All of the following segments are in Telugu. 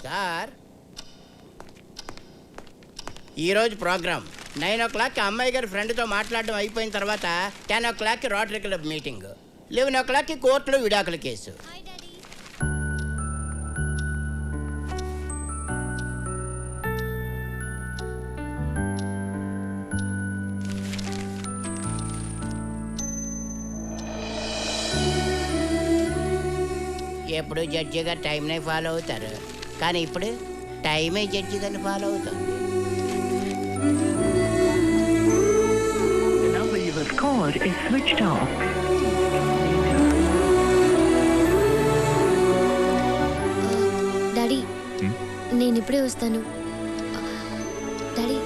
సార్ ఈరోజు ప్రోగ్రామ్ 9 o'clock అమ్మాయి గారి ఫ్రెండ్తో మాట్లాడడం అయిపోయిన తర్వాత 10 o'clock rotary club meeting, 11 o'clock కోర్టులో విడాకుల కేసు. ఎప్పుడు జడ్జి గారు టైంనే ఫాలో అవుతారు, కానీ ఇప్పుడు టైమే జడ్జి గారిని ఫాలో అవుతుంది. డాడీ నేను ఇప్పుడే వస్తాను. డాడీ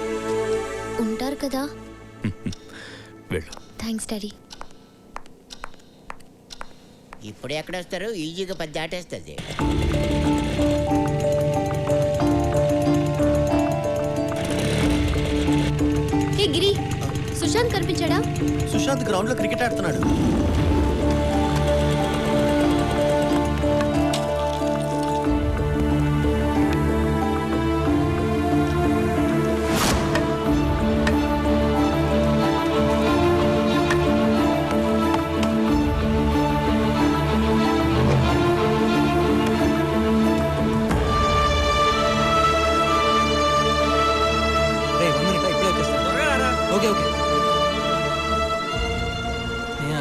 ఉంటారు కదా? Thanks daddy. ఇప్పుడు ఎక్కడ వస్తారు? ఈజీగా 10 దాటేస్తుంది. హే గిరి, సుశాంత్ కనిపించాడా? సుశాంత్ గ్రౌండ్ లో క్రికెట్ ఆడుతున్నాడు.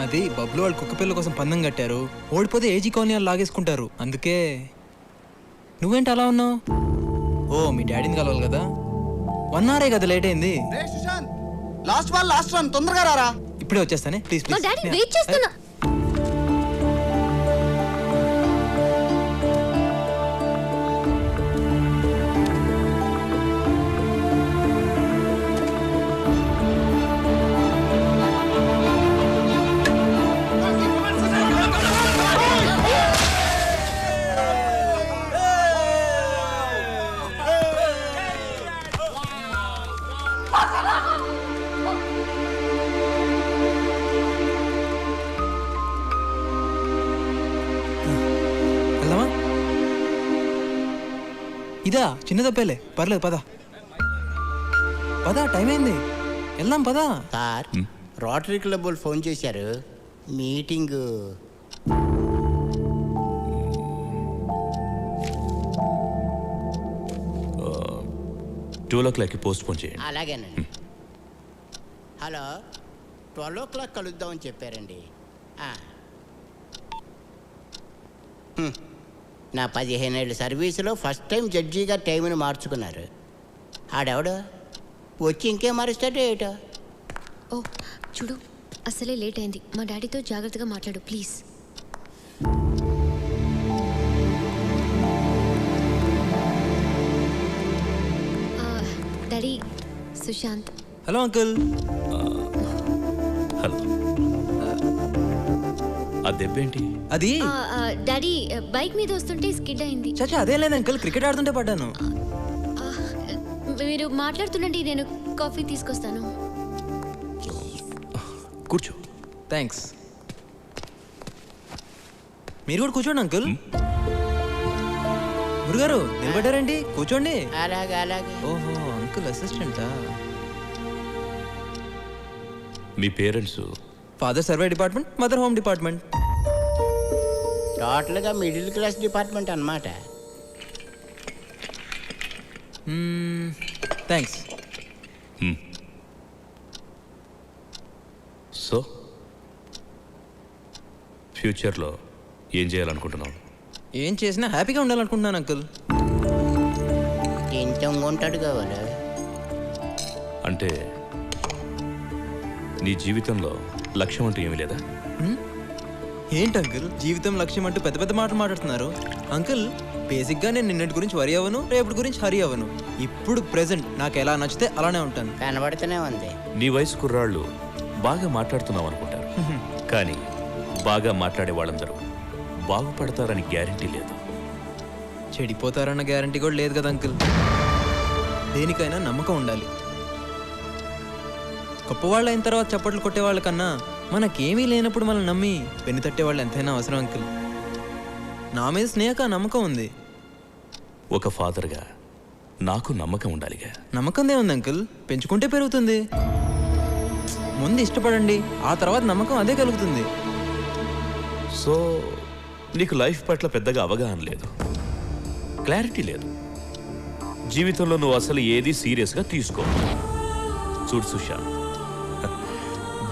అది బబ్లు వాళ్ళు కుక్క పిల్ల కోసం పందెం కట్టారు. ఓడిపోతే ఏజీ కాలనీ వాళ్ళు లాగేసుకుంటారు. అందుకే నువ్వేంటి అలా ఉన్నావు? ఓ మీ డాడీని కలవాలి కదా. 1 hour కదా లేట్ అయింది. లాస్ట్ బాల్ లాస్ట్ రన్, తొందరగా రారా. ఇప్పుడే వచ్చేస్తానే ప్లీజ్ మా డాడీ వెయిట్ చేస్తున్నా. ఇదా చిన్న తప్పేలే, పర్లేదు పద పద, టైం అయింది, వెళ్దాం పద. సార్ రోటరీ క్లబ్ వాళ్ళు ఫోన్ చేశారు, మీటింగ్. టూ ఓ క్లాక్కి పోస్ట్ పోన్ చేయండి. అలాగేనండి. హలో, 12 o'clock కలుద్దామని చెప్పారండి. నా 15 ఏళ్ళ సర్వీసులో ఫస్ట్ టైం జడ్జిగా టైంని మార్చుకున్నారు. ఆడెవడు వచ్చి ఇంకేం మారుస్తాడో ఏటో. ఓ చూడు, అసలే లేట్ అయింది. మా డాడీతో జాగ్రత్తగా మాట్లాడు please. Daddy, Sushant. Hello uncle. Hello. ఆ దెబ్బేంటి? అది డాడీ బైక్ మీద వస్తుంటే స్కిడ్ అయింది. చాచా అదే లేదు అంకుల్, క్రికెట్ ఆడుతుంటే పడ్డాను. మీరు మాట్లాడుతుండండి, నేను కాఫీ తీసుకొస్తాను. కూర్చో. థ్యాంక్స్. మీరు కూడా కూర్చోండి అంకుల్. గురుగారు నిలబడ్డారేంటి? కూర్చోండి. అలాగే అలాగే. ఓహో, అంకుల్ అసిస్టెంటా? మీ parents? Father survey department, mother home department. టోటల్గా మిడిల్ క్లాస్ డిపార్ట్మెంట్ అన్నమాట. థ్యాంక్స్. సో ఫ్యూచర్లో ఏం చేయాలనుకుంటున్నావు? ఏం చేసినా హ్యాపీగా ఉండాలనుకుంటున్నాను అంకుల్. ఎంత ఉంటాడు కావాలి అంటే నీ జీవితంలో లక్ష్యం అంటూ ఏమీ లేదా? ఏంటి అంకుల్ జీవితం లక్ష్యం అంటూ పెద్ద పెద్ద మాటలు మాట్లాడుతున్నారు? అంకుల్ బేసిక్గా నేను నిన్నటి గురించి వరి అవ్వను, రేపటి గురించి హరి అవ్వను. ఇప్పుడు ప్రెసెంట్ నాకు ఎలా నచ్చితే అలానే ఉంటాను. కనబడుతూనే ఉంది. నీ వయసు కుర్రాళ్ళు బాగా మాట్లాడుతున్నావు అనుకుంటారు, కానీ బాగా మాట్లాడే వాళ్ళందరూ బాగుపడతారని గ్యారంటీ లేదు. చెడిపోతారన్న గ్యారంటీ కూడా లేదు కదా అంకుల్. దేనికైనా నమ్మకం ఉండాలి. గొప్పవాళ్ళు అయిన తర్వాత చప్పట్లు కొట్టేవాళ్ళ కన్నా మనకేమీ లేనప్పుడు మనం నమ్మి పెన్ను తట్టేవాళ్ళు ఎంతైనా అవసరం అంకుల్. నా మీద స్నేహక నమ్మకం ఉంది. ఒక ఫాదర్గా నాకు నమ్మకం ఉండాలిగా. నమ్మకందే ఉంది అంకుల్, పెంచుకుంటే పెరుగుతుంది. ముందు ఇష్టపడండి, ఆ తర్వాత నమ్మకం అదే కలుగుతుంది. సో నీకు లైఫ్ పట్ల పెద్దగా అవగాహన లేదు, క్లారిటీ లేదు. జీవితంలో నువ్వు అసలు ఏది సీరియస్గా తీసుకో. చూడు సుశాంత్,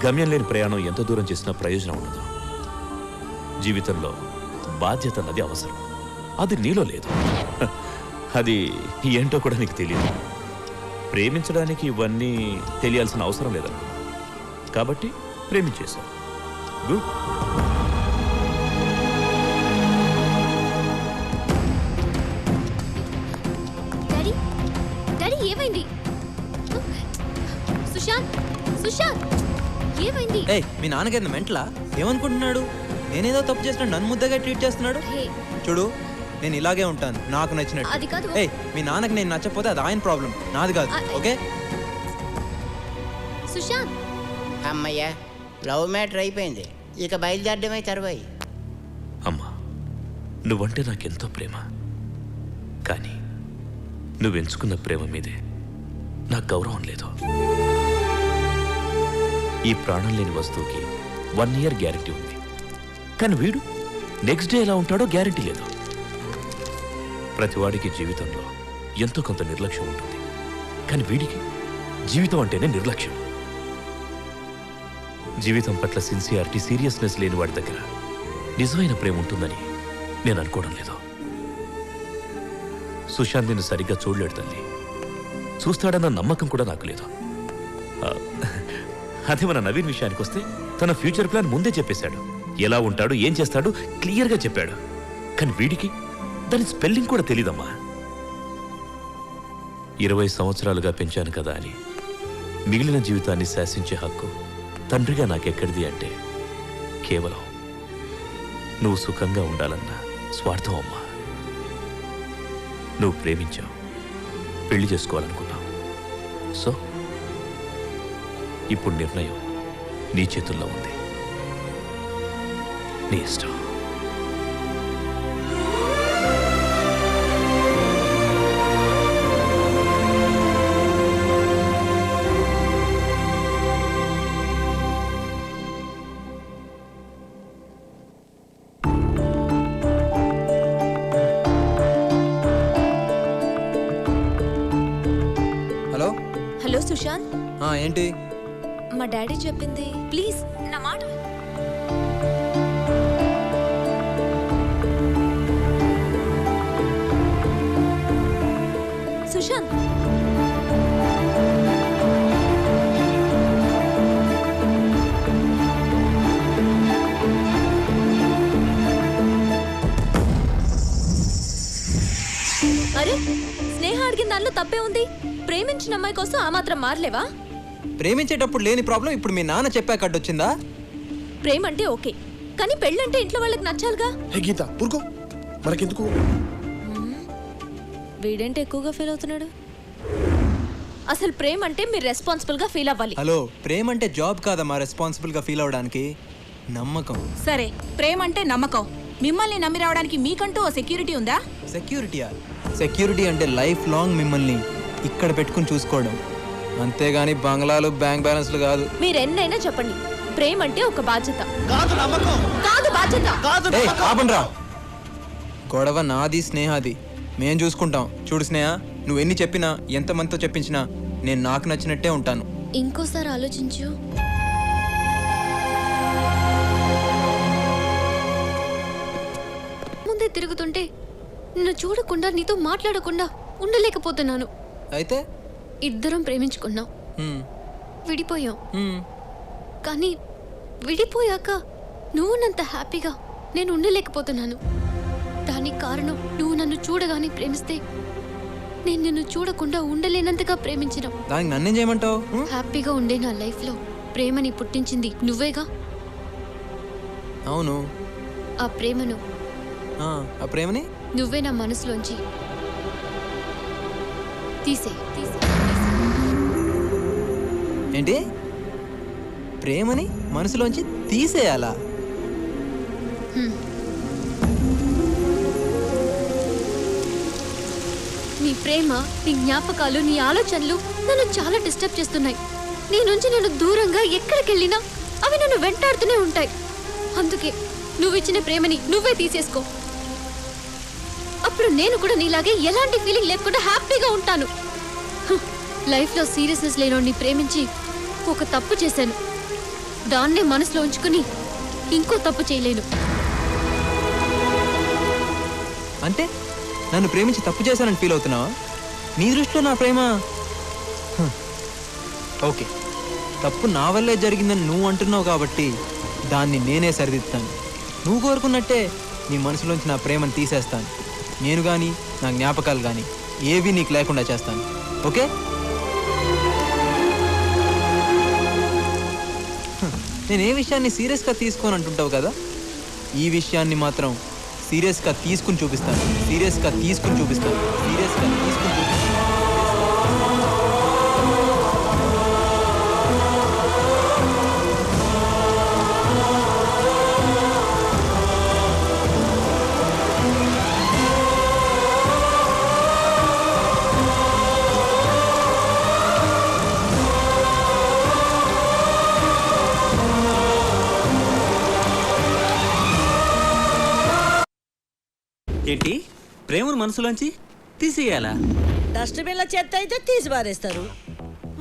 గమ్యం లేని ప్రయాణం ఎంత దూరం చేసినా ప్రయోజనం ఉండదు. జీవితంలో బాధ్యత అన్నది అవసరం, అది నీలో లేదు. అది ఏంటో కూడా నీకు తెలియదు. ప్రేమించడానికి ఇవన్నీ తెలియాల్సిన అవసరం లేదనుకో, కాబట్టి ప్రేమించేశావు. గుడ్. డాడీ డాడీ ఏమైంది? సుశాంత్ సుశాంత్ ఏమైంది? ఏయ్, మీ నాన్నగారిని మెంటలా? ఏమనుకుంటున్నాడు? నేనేదో తప్పు చేస్తున్నాడు, నన్ను ముద్దగా ట్రీట్ చేస్తున్నాడు. హే చూడు, నేను ఇలాగే ఉంటాను, నాకు నచ్చినట్టు. అది కాదు. ఏయ్, మీ నాన్నకి నేను నచ్చకపోతే అది ఆయన ప్రాబ్లం, నాది కాదు. ఓకే? సుశాంత్ అమ్మయ్య, లవ్ మ్యాటర్ అయిపోయింది, ఇక బయలుదేరడమే తర్వాయి. అమ్మా, నువ్వంటే నాకెంతో ప్రేమ, కానీ నువ్వెంచుకున్న ప్రేమ మీదే నాకు గౌరవం లేదు. ఈ ప్రాణం లేని వస్తువుకి 1 year గ్యారెంటీ ఉంది, కానీ వీడు నెక్స్ట్ డే ఎలా ఉంటాడో గ్యారెంటీ లేదు. ప్రతివాడికి జీవితంలో ఎంతో కొంత నిర్లక్ష్యం ఉంటుంది, కానీ వీడికి జీవితం అంటేనే నిర్లక్ష్యం. జీవితం పట్ల సిన్సియారిటీ, సీరియస్నెస్ లేని వాడి దగ్గర నిజమైన ప్రేమ ఉంటుందని నేను అనుకోవడం లేదు. సుశాంత్ నిన్ను సరిగ్గా చూడలేడు తల్లి, చూస్తాడన్న నమ్మకం కూడా నాకు లేదు. అదే మన నవీన్ విషయానికి వస్తే తన ఫ్యూచర్ ప్లాన్ ముందే చెప్పేశాడు, ఎలా ఉంటాడు, ఏం చేస్తాడు క్లియర్గా చెప్పాడు. కానీ వీడికి దాని స్పెల్లింగ్ కూడా తెలీదమ్మా. 20 సంవత్సరాలుగా పెంచాను కదా అని మిగిలిన జీవితాన్ని శాసించే హక్కు తండ్రిగా నాకెక్కడిది అంటే కేవలం నువ్వు సుఖంగా ఉండాలన్న స్వార్థం అమ్మా. నువ్వు ప్రేమించావు, పెళ్లి చేసుకోవాలనుకున్నావు. సో ఇప్పుడు నిర్ణయం నీ చేతుల్లో ఉంది, నీ ఇష్టం. హలో. హలో సుశాంత్, ఏంటి? మా డాడీ చెప్పింది, ప్లీజ్ నా మాట. సుశాంత్ అరే, స్నేహ అడిగిన దానిలో తప్పే ఉంది. ప్రేమించిన అమ్మాయి కోసం ఆ మాత్రం మారలేవా? ప్రేమించేటప్పుడు లేని ప్రాబ్లం ఇప్పుడు మీ నాన్న చెప్పాక అడ్డొచ్చిందా? ప్రేమ అంటే ఓకే, కానీ పెళ్ళంటే ఇంట్లో వాళ్ళకి నచ్చాలిగా. హే గీత, ఊరుకో, మనకెందుకు? వీడేంటి ఎక్కువగా ఫీల్ అవుతున్నాడు? అసలు ప్రేమ అంటే మీరు రెస్పాన్సిబుల్ గా ఫీల్ అవ్వాలి. హలో, ప్రేమ అంటే జాబ్ కాదమ్మా రెస్పాన్సిబుల్ గా ఫీల్ అవడానికి. నమ్మకం. సరే, ప్రేమ అంటే నమ్మకం. మిమ్మల్ని నమ్మి రావడానికి మీకంటూ ఓ సెక్యూరిటీ ఉందా? సెక్యూరిటీయా? సెక్యూరిటీ అంటే లైఫ్ లాంగ్ మిమ్మల్ని ఇక్కడ పెట్టుకుని చూసుకోవడం, అంతేగాని బంగ్లాలు, బ్యాంక్ బ్యాలెన్స్లు కాదు. మీరు ఎన్నైనా చెప్పండి, ప్రేమ అంటే ఒక బాధ్యత కాదు నమ్మకం, కాదు బాధ్యత. కాదు ఏయ్, నమ్మకం. ఆపండ్రా. గొడవ నాది, స్నేహాది, మేం చూసుకుంటాం. చూడు స్నేహ, నువ్వు ఎన్ని చెప్పినా, ఎంతమందితో చెప్పించినా నేను నాకు నచ్చినట్టే ఉంటాను. ఇంకోసారి ఆలోచించు. ముందే తిరుగుతుంటే నిన్ను చూడకుండా, నీతో మాట్లాడకుండా ఉండలేకపోతున్నాను. అయితే ఇద్దరం ప్రేమించుకున్నాం, హ్మ్, విడిపోయాం. హ్మ్. కానీ విడిపోయాక నువ్వు నంత హ్యాపీగా నేను ఉండలేకపోతున్నాను. దానికి కారణం నువ్వు నన్ను చూడగానే ప్రేమిస్తే నేను నిన్ను చూడకుండా ఉండలేనంతగా ప్రేమించిన. దానికి నన్నేం చేయమంటావు? హ్యాపీగా ఉండే నా లైఫ్లో ప్రేమని పుట్టించింది నువ్వేగా. అవును. ఆ ప్రేమను, ఆ ప్రేమని నువ్వే నా మనసులోంచి తీసే. ఏంటి? ప్రేమని మనసులోంచి తీసేయాలా? నీ ప్రేమ, నీ జ్ఞాపకాలు, నీ ఆలోచనలు నన్ను చాలా డిస్టర్బ్ చేస్తున్నాయి. నీ నుంచి నేను దూరంగా ఎక్కడికి వెళ్ళినా అవి నన్ను వెంటాడుతూనే ఉంటాయి. అందుకే నువ్వు ఇచ్చిన ప్రేమని నువ్వే తీసేసుకో. అప్పుడు నేను కూడా నీలాగే ఎలాంటి ఫీలింగ్ లేకుండా హ్యాపీగా ఉంటాను. లైఫ్లో సీరియస్నెస్ లేనోడిని ప్రేమించి ఒక తప్పు చేశాను. దాన్నే మనసులో ఉంచుకుని ఇంకో తప్పు చేయలేను. అంటే నన్ను ప్రేమించి తప్పు చేశానని ఫీల్ అవుతున్నావా? నీ దృష్టిలో నా ప్రేమ ఓకే, తప్పు నా వల్లే జరిగిందని నువ్వు అంటున్నావు కాబట్టి దాన్ని నేనే సరిదిద్దుతాను. నువ్వు కోరుకున్నట్టే నీ మనసులోంచి నా ప్రేమను తీసేస్తాను. నేను కానీ నా జ్ఞాపకాలు కానీ ఏవి నీకు లేకుండా చేస్తాను. ఓకే? నేను ఏ విషయాన్ని సీరియస్గా తీసుకోని అంటుంటావు కదా, ఈ విషయాన్ని మాత్రం సీరియస్గా తీసుకుని చూపిస్తాను. సీరియస్గా తీసుకుని చూపిస్తాను. సీరియస్గా తీసుకుని చూపిస్తాను. ఏంటి ప్రేమను మనసులోంచి తీసేయాలా? డస్ట్బిన్ల చెత్త అయితే తీసి పారేస్తారు,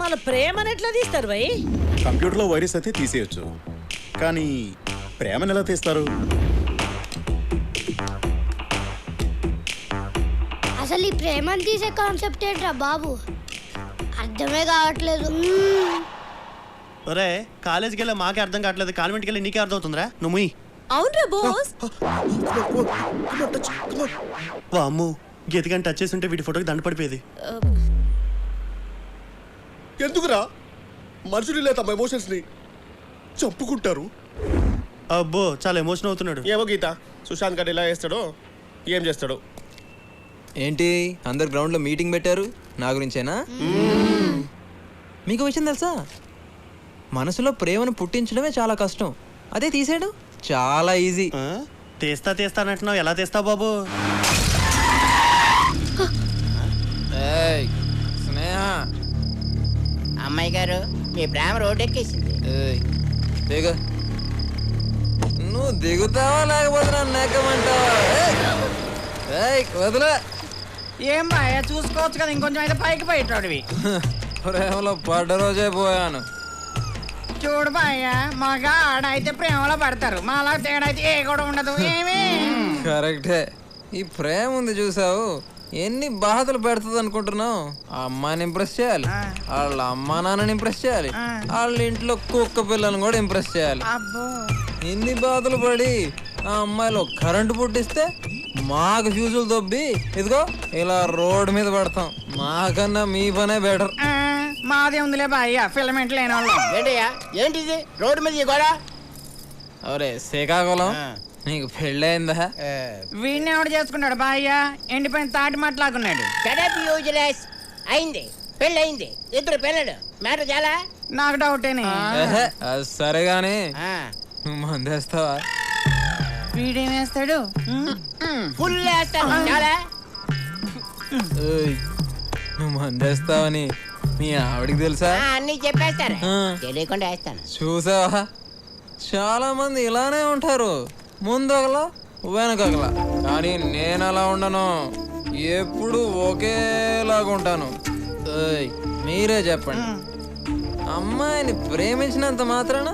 మన ప్రేమను ఎట్లా తీస్తారు భయ్? కంప్యూటర్లో వైరస్ అయితే తీసేయచ్చు, కానీ ప్రేమను ఎలా తీస్తారు? అసలు ఈ ప్రేమను తీసే కాన్సెప్ట్ ఏంట్రా బాబు, అర్థమే కావట్లేదు. ఒరే కాలేజీకి వెళ్ళి మాకే అర్థం కావట్లేదు, కాన్వెంట్కి వెళ్ళి నీకే అర్థం అవుతుందిరా. నువ్వు అవునరా బాస్. అమ్ము గీతగాని టచ్ చేసి ఉంటే వీటి ఫోటోకి దండ పడిపోయేది. ఎందుకురా మనుషులు ఇలా తమ ఎమోషన్స్ ని చెప్పుకుంటారు? అబ్బో చాలా ఎమోషన్ అవుతున్నాడు. ఏమో గీత, సుశాంత్ గారు ఎలా చేస్తాడో ఏం చేస్తాడో. ఏంటి అందరు గ్రౌండ్లో మీటింగ్ పెట్టారు నా గురించేనా? మీకు విషయం తెలుసా, మనసులో ప్రేమను పుట్టించడమే చాలా కష్టం, అదే తీసేయడం చాలా ఈజీ. తీస్తానంటున్నావు, ఎలా తీస్తావు బాబు? స్నేహ, అమ్మాయి గారు మీ ప్రేమ రోడ్డెక్కేసింది. దిగు. నువ్వు దిగుతావా లేకపోతే నన్ను నెక్కమంటావా? వదిలే. ఏం బాయ్ చూసుకోవచ్చు కదా, ఇంకొంచెం అయితే పైకి పోయేటోడివి. ప్రేమలో పడ్డ రోజే పోయాను. చూడు బాయ్య, మగ ఆడైతే ప్రేమలో పడతారు, మాలా తేడా అయితే ఏ కూడా ఉండదు. ఏమి కరెక్టే. ఈ ప్రేమ ఉంది చూసావు, ఎన్ని బాధలు పెడుతుంది అనుకుంటున్నావు? ఆ అమ్మాయిని ఇంప్రెస్ చేయాలి, వాళ్ళ అమ్మా నాన్నని ఇంప్రెస్ చేయాలి, వాళ్ళ ఇంట్లో కుక్క పిల్లలను కూడా ఇంప్రెస్ చేయాలి. ఎన్ని బాధలు పడి ఆ అమ్మాయిలో కరెంటు పుట్టిస్తే మాకు ఫ్యూజులు దొబ్బి ఇదిగో ఇలా రోడ్డు మీద పడతాం. మాకన్నా మీ పనే బెటర్. మాదే ఉందిలే బాయ్య, ఫిలమెంట్ లేని వాళ్ళు. ఏంటయ్యా ఏంటిది రోడ్డు మీద ఈ గోడ? అవరే శ్రీకాకుళం, నీకు పెళ్ళయిందా? వీడిని ఎవడు చేసుకున్నాడు బాయ్య, ఎండిపోయిన తాటి మాట్లాడుకున్నాడు. అయింది, పెళ్ళి అయింది, ఇద్దరు పిల్లలు. మ్యాటర్ చాలా నాకు డౌటేనే. అది సరే గాని నువ్వు మందేస్తావా? వీడేం వేస్తాడు? ఫుల్ వేస్తాను. చాలా నువ్వు మందేస్తావని మీ ఆవిడికి తెలుసా? అన్ని చెప్పేస్తారు, తెలియకుండా వేస్తాను. చూసావా, చాలా మంది ఇలానే ఉంటారు, ముందొకలా వెనకగలా. కానీ నేను అలా ఉండను, ఎప్పుడు ఒకేలాగా ఉంటాను. మీరే చెప్పండి, అమ్మాయిని ప్రేమించినంత మాత్రాన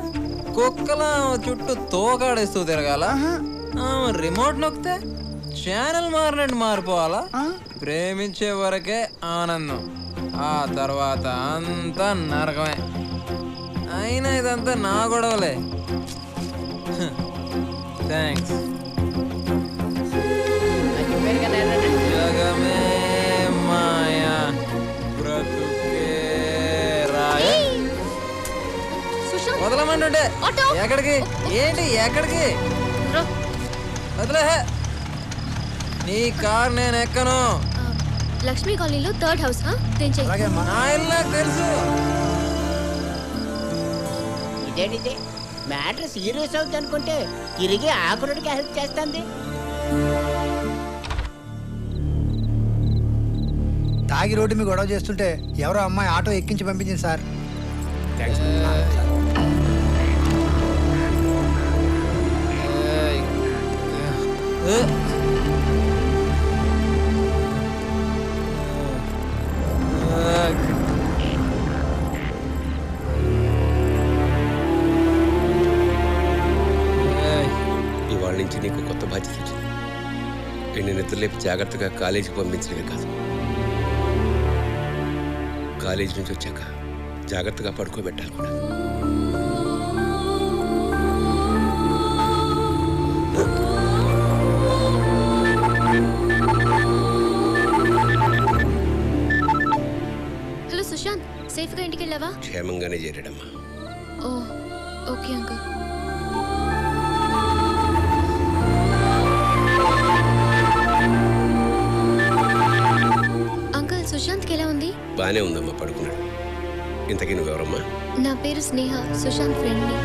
కుక్కలా చుట్టూ తోకాడేస్తూ తిరగాల? రిమోట్ నొక్కితే ఛానల్ మారినట్టు మారిపోవాలా? ప్రేమించే వరకే ఆనందం, ఆ తర్వాత అంతా నరకమే. అయినా ఇదంతా నా గొడవలే. థ్యాంక్స్. జగమే మాయా బ్రతుకే రాయ. వదలమంటుంటే ఎక్కడికి? ఏంటి ఎక్కడికి? వదిలే, నీ కార్ నేను ఎక్కను. లక్ష్మీ కాలనీలో 3rd హౌస్. నా ఇల్లు నాకు తెలుసు. ఇదేంటిది మ్యాటర్ సీరియస్ అవుతుంది అనుకుంటే తిరిగి ఆకురుడికి హెల్ప్ చేస్తుంది. తాగి రోడ్డు మీద గొడవ చేస్తుంటే ఎవరో అమ్మాయి ఆటో ఎక్కించి పంపించింది సార్. ఇవాళ నుంచి నీకు కొత్త బాధ్యత వచ్చింది. నేను నిద్రలేపి జాగ్రత్తగా కాలేజీకి పంపించడమే కాదు, కాలేజీ నుంచి వచ్చాక జాగ్రత్తగా పడుకోబెట్టాలి కూడా. హలో సుశాంత్, సేఫ్గా ఇంటికి వెళ్ళావా? క్షేమంగానే చేరాడమ్మా. ఓ ఓకే అంకుల్. అంకుల్ సుశాంత్కి ఎలా ఉంది? బానే ఉందమ్మా, పడుకున్నాడు. ఇంతకీ నువ్వెవరమ్మా? నా పేరు స్నేహ, సుశాంత్ ఫ్రెండ్ని.